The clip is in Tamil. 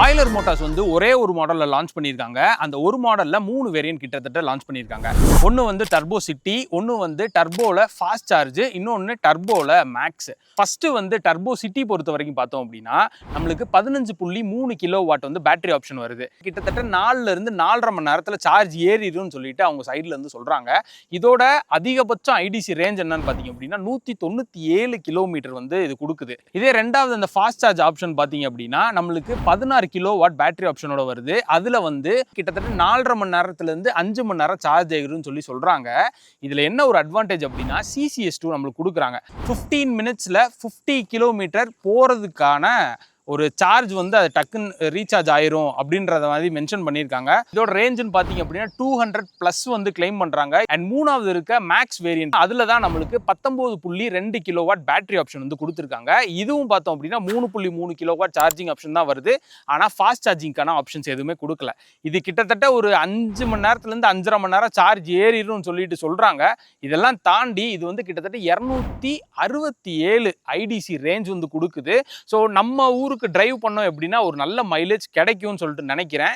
ஆயிலர் மோட்டார்ஸ் வந்து ஒரே ஒரு மாடல்ல லான்ச் பண்ணியிருக்காங்க. அந்த ஒரு மாடல்ல 3 வேரியன்ட் கிட்டத்தட்ட லான்ச் பண்ணியிருக்காங்க. ஒன்னு வந்து டர்போ சிட்டி, ஒன்னு வந்து டர்போல ஃபாஸ்ட் சார்ஜ், இன்னொன்னு டர்போல மேக்ஸ். ஃபர்ஸ்ட் வந்து டர்போ சிட்டி பொறுத்த வரைக்கும் பார்த்தோம் அப்படின்னா நம்மளுக்கு 15.3 கிலோவாட் வந்து பேட்டரி ஆப்ஷன் வருது. கிட்டத்தட்ட 4ல இருந்து 4.5 மணி நேரத்துல சார்ஜ் ஏறிடும்னு சொல்லிட்டு அவங்க சைடுல இருந்து சொல்றாங்க. இதோட அதிகபட்சம் ஐடிசி ரேஞ்ச் என்னன்னு பாத்தீங்க அப்படின்னா 197 கிலோமீட்டர் வந்து இது கொடுக்குது. இதே ரெண்டாவது அந்த ஃபாஸ்ட் சார்ஜ் ஆப்ஷன் பாத்தீங்க அப்படின்னா நம்மளுக்கு 16 கிலோவாட் பேட்டரி ஆப்ஷனோட வருது. அதுல வந்து கிட்டத்தட்ட 4.5 மணி நேரத்துல இருந்து 5 மணி நேரம் சார்ஜ் ஆகிரும்னு சொல்லி சொல்றாங்க. இதுல என்ன ஒரு அட்வான்டேஜ் அப்படின்னா CCS2 நம்மளுக்கு கொடுக்குறாங்க. 15 மினிட்ஸ்ல 50 கிலோமீட்டர் போறதுக்கான ஒரு சார்ஜ் வந்து அது டக்குன்னு ரீசார்ஜ் ஆயிரும் அப்படின்றத மாதிரி மென்ஷன் பண்ணியிருக்காங்க. இதோட ரேஞ்சுன்னு பார்த்தீங்க அப்படின்னா 200+ வந்து கிளைம் பண்றாங்க. அண்ட் மூணாவது இருக்க மேக்ஸ் வேரியன்ட் அதுல தான் நம்மளுக்கு 19.2 கிலோவாட் பேட்டரி ஆப்ஷன் வந்து கொடுத்துருக்காங்க. இதுவும் பார்த்தோம் அப்படின்னா 3.3 கிலோவாட் சார்ஜிங் ஆப்ஷன் தான் வருது. ஆனால் ஃபாஸ்ட் சார்ஜிங்கான ஆப்ஷன்ஸ் எதுவுமே கொடுக்கல. இது கிட்டத்தட்ட ஒரு 5 மணி நேரத்துலேருந்து 5.5 மணி நேரம் சார்ஜ் ஏறிடும் சொல்லிட்டு சொல்றாங்க. இதெல்லாம் தாண்டி இது வந்து கிட்டத்தட்ட 267 ஐடிசி ரேஞ்ச் வந்து கொடுக்குது. ஸோ நம்ம ஊருக்கு டிரைவ் பண்ணோம் எப்படின்னா ஒரு நல்ல மைலேஜ் கிடைக்கும்னு சொல்லிட்டு நினைக்கிறேன்.